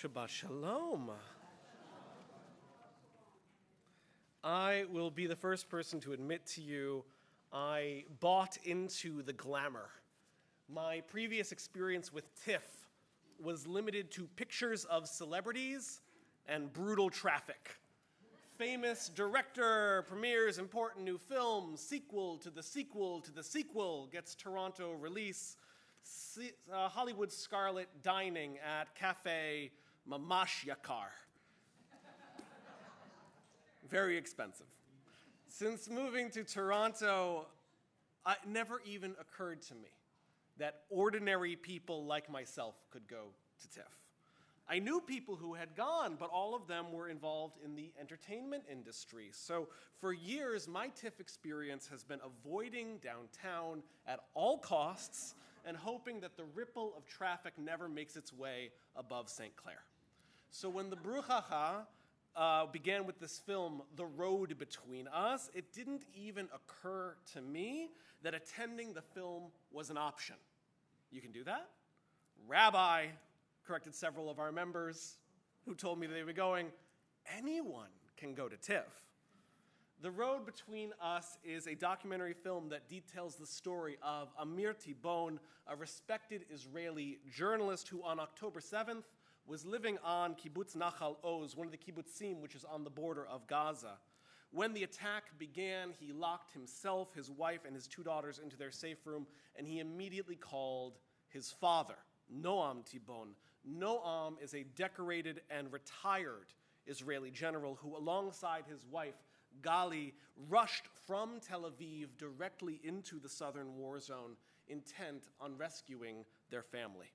Shabbat Shalom. I will be the first person to admit to you I bought into the glamour. My previous experience with TIFF was limited to pictures of celebrities and brutal traffic. Famous director premieres important new film, sequel to the sequel to the sequel gets Toronto release, Hollywood Scarlet dining at Cafe Mamash Yakar. Very expensive. Since moving to Toronto, it never even occurred to me that ordinary people like myself could go to TIFF. I knew people who had gone, but all of them were involved in the entertainment industry. So for years, my TIFF experience has been avoiding downtown at all costs and hoping that the ripple of traffic never makes its way above St. Clair. So when the brouhaha began with this film, The Road Between Us, it didn't even occur to me that attending the film was an option. You can do that? Rabbi corrected several of our members who told me they were going. Anyone can go to TIFF. The Road Between Us is a documentary film that details the story of Amir Tibon, a respected Israeli journalist who on October 7th was living on Kibbutz Nachal Oz, one of the kibbutzim which is on the border of Gaza. When the attack began, he locked himself, his wife, and his two daughters into their safe room, and he immediately called his father, Noam Tibon. Noam is a decorated and retired Israeli general who, alongside his wife, Gali, rushed from Tel Aviv directly into the southern war zone, intent on rescuing their family.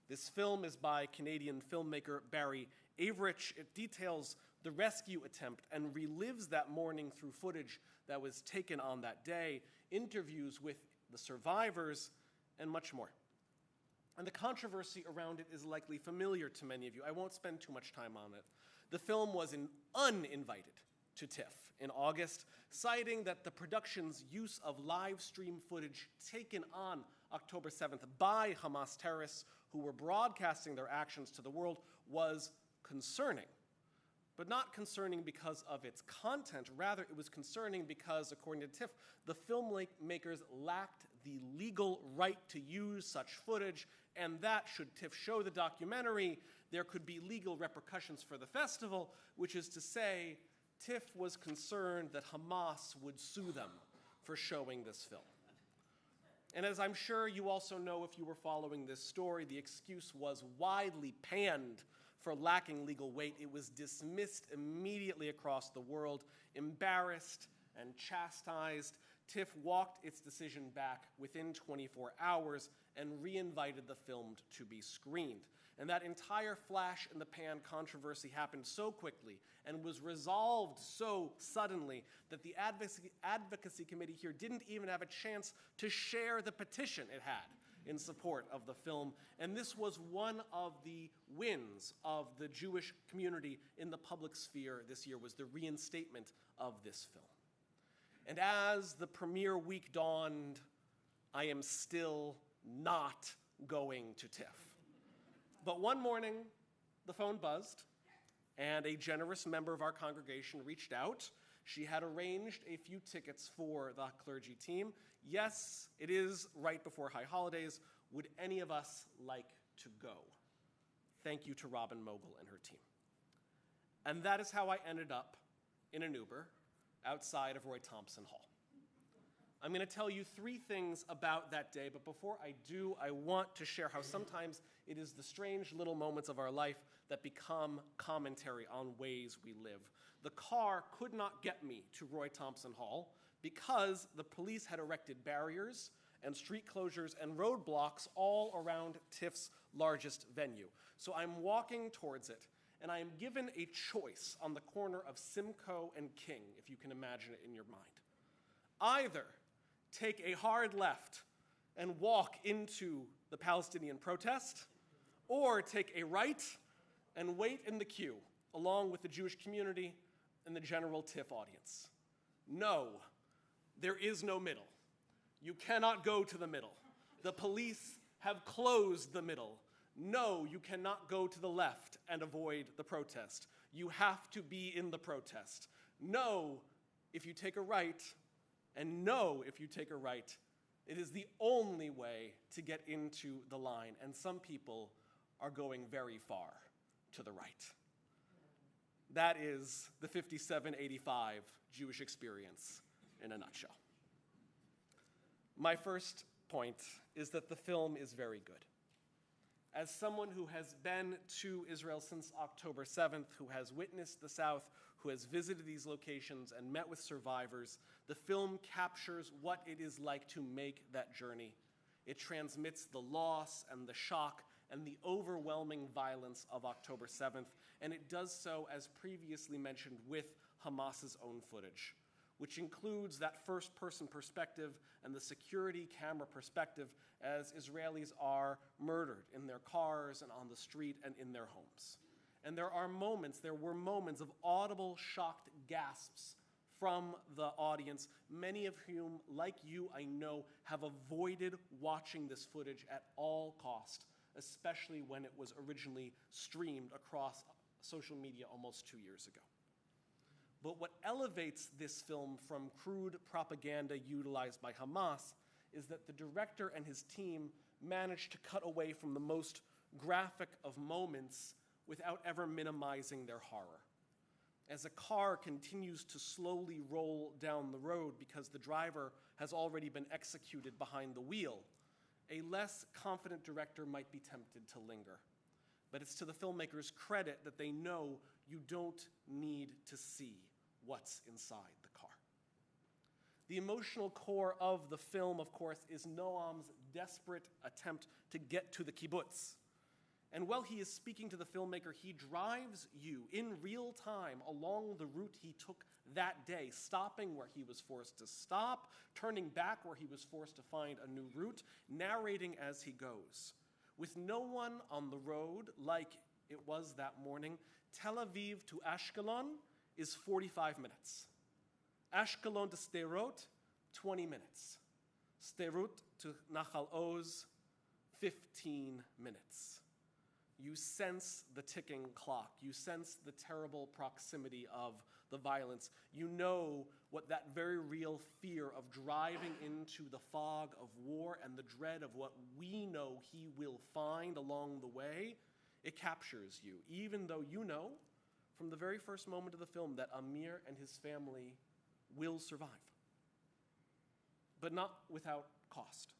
This film is by Canadian filmmaker Barry Averich. It details the rescue attempt and relives that morning through footage that was taken on that day, interviews with the survivors, and much more. And the controversy around it is likely familiar to many of you. I won't spend too much time on it. The film was uninvited to TIFF in August, citing that the production's use of live stream footage taken on October 7th by Hamas terrorists who were broadcasting their actions to the world was concerning. But not concerning because of its content. Rather, it was concerning because, according to TIFF, the filmmakers lacked the legal right to use such footage, and that, should TIFF show the documentary, there could be legal repercussions for the festival, which is to say, TIFF was concerned that Hamas would sue them for showing this film. And as I'm sure you also know if you were following this story, the excuse was widely panned for lacking legal weight. It was dismissed immediately across the world, embarrassed and chastised. TIFF walked its decision back within 24 hours and re-invited the film to be screened. And that entire flash in the pan controversy happened so quickly and was resolved so suddenly that the advocacy committee here didn't even have a chance to share the petition it had in support of the film. And this was one of the wins of the Jewish community in the public sphere this year, was the reinstatement of this film. And as the premiere week dawned, I am still not going to TIFF. But one morning, the phone buzzed, and a generous member of our congregation reached out. She had arranged a few tickets for the clergy team. Yes, it is right before high holidays. Would any of us like to go? Thank you to Robin Mogul and her team. And that is how I ended up in an Uber outside of Roy Thompson Hall. I'm going to tell you three things about that day, but before I do, I want to share how sometimes it is the strange little moments of our life that become commentary on ways we live. The car could not get me to Roy Thompson Hall because the police had erected barriers and street closures and roadblocks all around TIFF's largest venue. So I'm walking towards it, and I am given a choice on the corner of Simcoe and King, if you can imagine it in your mind. Either take a hard left and walk into the Palestinian protest, or take a right and wait in the queue along with the Jewish community and the general TIFF audience. No, there is no middle. You cannot go to the middle. The police have closed the middle. No, you cannot go to the left and avoid the protest. You have to be in the protest. No, if you take a right, and no, if you take a right, it is the only way to get into the line, and some people are going very far to the right. That is the 5785 Jewish experience in a nutshell. My first point is that the film is very good. As someone who has been to Israel since October 7th, who has witnessed the South, who has visited these locations and met with survivors, the film captures what it is like to make that journey. It transmits the loss and the shock and the overwhelming violence of October 7th, and it does so, as previously mentioned, with Hamas's own footage, which includes that first-person perspective and the security camera perspective as Israelis are murdered in their cars and on the street and in their homes. And there were moments of audible, shocked gasps from the audience, many of whom, like you, I know, have avoided watching this footage at all cost, especially when it was originally streamed across social media almost 2 years ago. But what elevates this film from crude propaganda utilized by Hamas is that the director and his team managed to cut away from the most graphic of moments without ever minimizing their horror. As a car continues to slowly roll down the road because the driver has already been executed behind the wheel, a less confident director might be tempted to linger. But it's to the filmmaker's credit that they know you don't need to see what's inside the car. The emotional core of the film, of course, is Noam's desperate attempt to get to the kibbutz. And while he is speaking to the filmmaker, he drives you in real time along the route he took that day, stopping where he was forced to stop, turning back where he was forced to find a new route, narrating as he goes. With no one on the road like it was that morning, Tel Aviv to Ashkelon is 45 minutes. Ashkelon to Sderot, 20 minutes. Sderot to Nachal Oz, 15 minutes. You sense the ticking clock. You sense the terrible proximity of the violence. You know what that very real fear of driving into the fog of war and the dread of what we know he will find along the way, it captures you, even though you know from the very first moment of the film that Amir and his family will survive. But not without cost,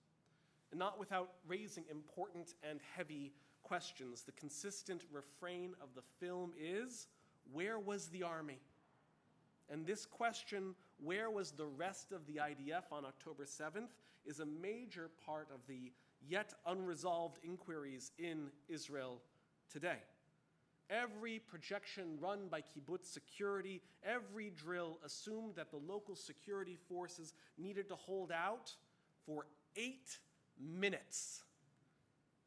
and not without raising important and heavy questions. The consistent refrain of the film is, where was the army? And this question, where was the rest of the IDF on October 7th, is a major part of the yet unresolved inquiries in Israel today. Every projection run by kibbutz security, every drill assumed that the local security forces needed to hold out for 8 minutes.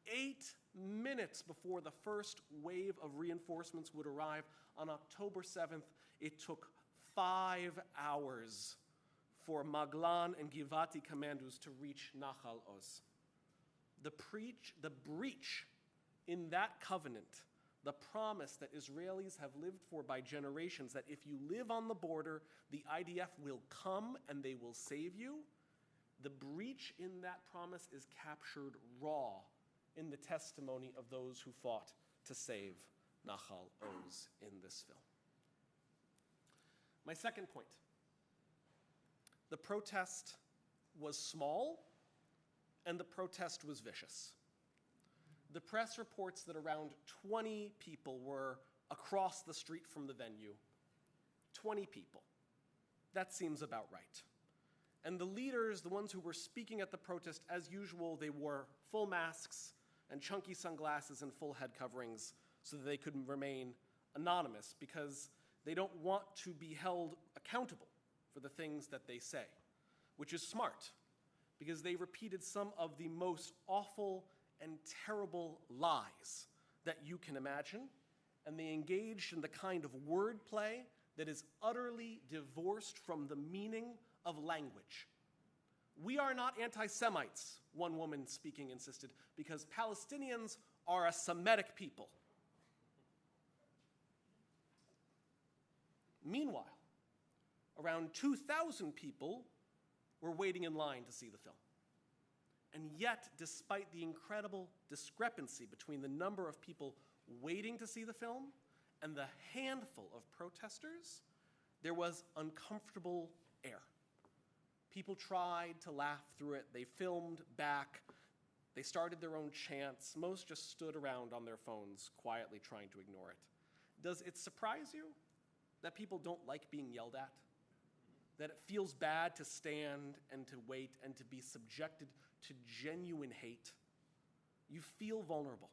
8 minutes before the first wave of reinforcements would arrive on October 7th. It took 5 hours for Maglan and Givati commandos to reach Nachal Oz. The breach in that covenant, the promise that Israelis have lived for by generations, that if you live on the border, the IDF will come and they will save you, the breach in that promise is captured raw in the testimony of those who fought to save Nachal Oz in this film. My second point, the protest was small and the protest was vicious. The press reports that around 20 people were across the street from the venue. 20 people. That seems about right. And the leaders, the ones who were speaking at the protest, as usual, they wore full masks and chunky sunglasses and full head coverings so that they could remain anonymous because they don't want to be held accountable for the things that they say, which is smart because they repeated some of the most awful and terrible lies that you can imagine, and they engaged in the kind of wordplay that is utterly divorced from the meaning of language. We are not anti-Semites, one woman speaking insisted, because Palestinians are a Semitic people. Meanwhile, around 2,000 people were waiting in line to see the film. And yet, despite the incredible discrepancy between the number of people waiting to see the film and the handful of protesters, there was uncomfortable air. People tried to laugh through it. They filmed back. They started their own chants. Most just stood around on their phones, quietly trying to ignore it. Does it surprise you that people don't like being yelled at? That it feels bad to stand and to wait and to be subjected to genuine hate? You feel vulnerable,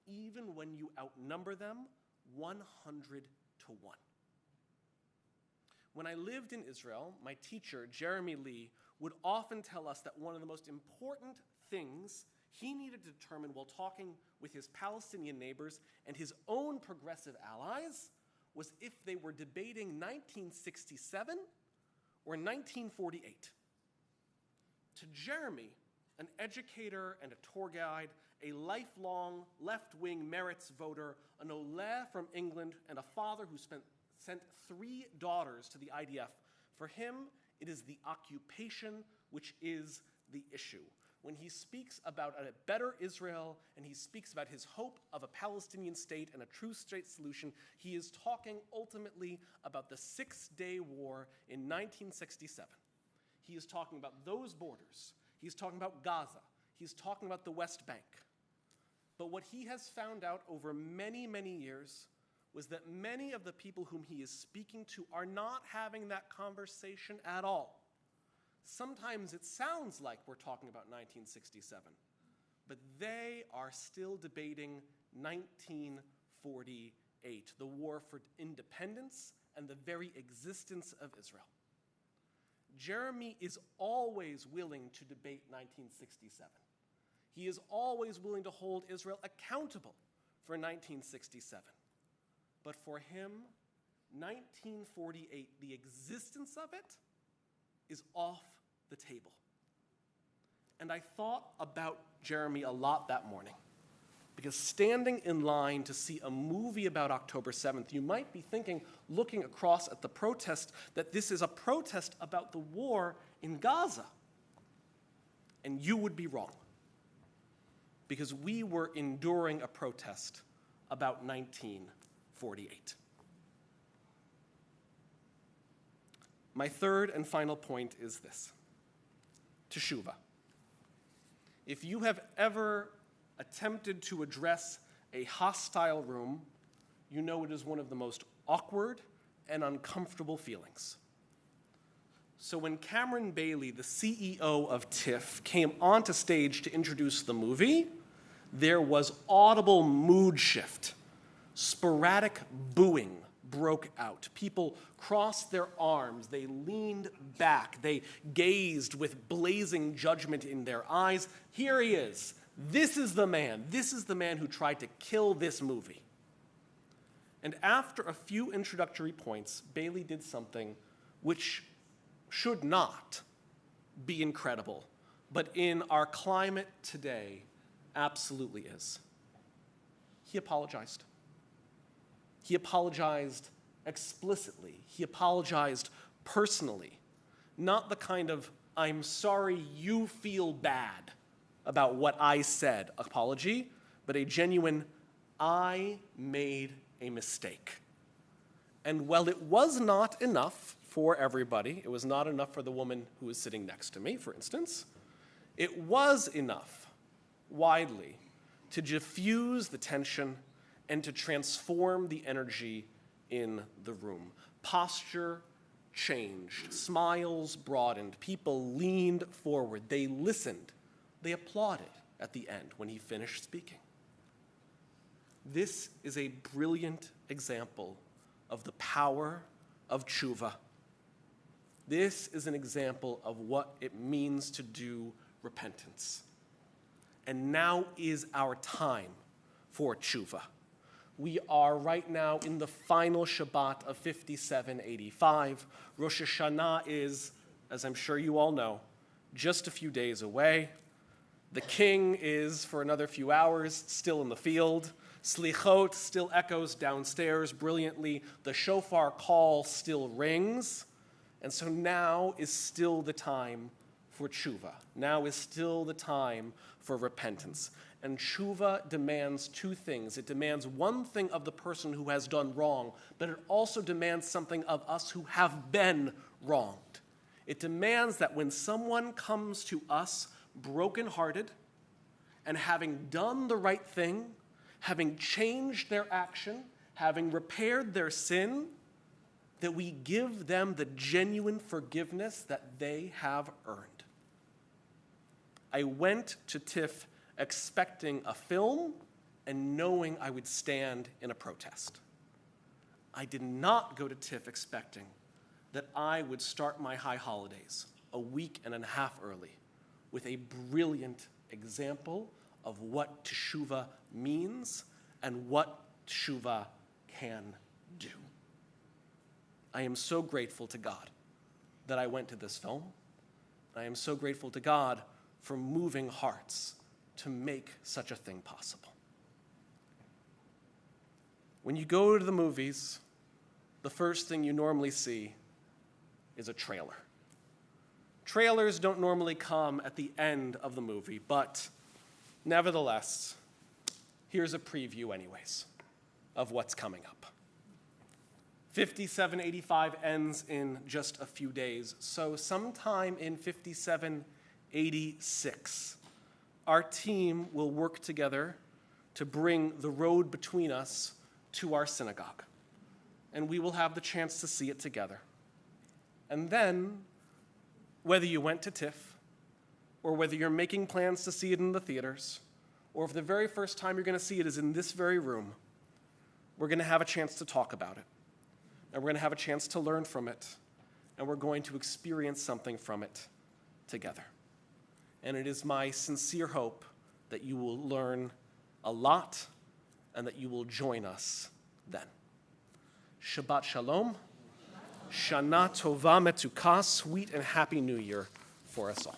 even when you outnumber them 100 to 1. When I lived in Israel, my teacher, Jeremy Lee, would often tell us that one of the most important things he needed to determine while talking with his Palestinian neighbors and his own progressive allies was if they were debating 1967 or 1948. To Jeremy, an educator and a tour guide, a lifelong left-wing Meretz voter, an Oleh from England, and a father who sent 3 daughters to the IDF, for him, it is the occupation which is the issue. When he speaks about a better Israel and he speaks about his hope of a Palestinian state and a true state solution, he is talking ultimately about the Six-Day War in 1967. He is talking about those borders. He's talking about Gaza. He's talking about the West Bank. But what he has found out over many, many years was that many of the people whom he is speaking to are not having that conversation at all. Sometimes it sounds like we're talking about 1967, but they are still debating 1948, the war for independence and the very existence of Israel. Jeremy is always willing to debate 1967. He is always willing to hold Israel accountable for 1967. But for him, 1948, the existence of it, is off the table. And I thought about Jeremy a lot that morning, because standing in line to see a movie about October 7th, you might be thinking, looking across at the protest, that this is a protest about the war in Gaza. And you would be wrong, because we were enduring a protest about 1948. My third and final point is this: teshuvah. If you have ever attempted to address a hostile room, you know it is one of the most awkward and uncomfortable feelings. So when Cameron Bailey, the CEO of TIFF, came onto stage to introduce the movie, there was audible mood shift. Sporadic booing broke out. People crossed their arms. They leaned back. They gazed with blazing judgment in their eyes. Here he is. This is the man. This is the man who tried to kill this movie. And after a few introductory points, Bailey did something which should not be incredible, but in our climate today, absolutely is. He apologized. He apologized explicitly. He apologized personally. Not the kind of, I'm sorry you feel bad about what I said apology, but a genuine, I made a mistake. And while it was not enough for everybody, it was not enough for the woman who was sitting next to me, for instance, it was enough, widely, to diffuse the tension and to transform the energy in the room. Posture changed, smiles broadened, people leaned forward, they listened, they applauded at the end when he finished speaking. This is a brilliant example of the power of tshuva. This is an example of what it means to do repentance. And now is our time for tshuva. We are right now in the final Shabbat of 5785. Rosh Hashanah is, as I'm sure you all know, just a few days away. The king is, for another few hours, still in the field. Slichot still echoes downstairs brilliantly. The shofar call still rings. And so now is still the time for tshuva. Now is still the time for repentance. And tshuva demands two things. It demands one thing of the person who has done wrong, but it also demands something of us who have been wronged. It demands that when someone comes to us brokenhearted and having done the right thing, having changed their action, having repaired their sin, that we give them the genuine forgiveness that they have earned. I went to TIFF expecting a film and knowing I would stand in a protest. I did not go to TIFF expecting that I would start my high holidays a week and a half early with a brilliant example of what teshuvah means and what teshuvah can do. I am so grateful to God that I went to this film. I am so grateful to God for moving hearts to make such a thing possible. When you go to the movies, the first thing you normally see is a trailer. Trailers don't normally come at the end of the movie, but nevertheless, here's a preview anyways of what's coming up. 5785 ends in just a few days, so sometime in 5786, our team will work together to bring the road between us to our synagogue, and we will have the chance to see it together. And then, whether you went to TIFF, or whether you're making plans to see it in the theaters, or if the very first time you're going to see it is in this very room, we're going to have a chance to talk about it. And we're going to have a chance to learn from it. And we're going to experience something from it together. And it is my sincere hope that you will learn a lot and that you will join us then. Shabbat Shalom. Shana Tova Metuka, sweet and happy New Year for us all.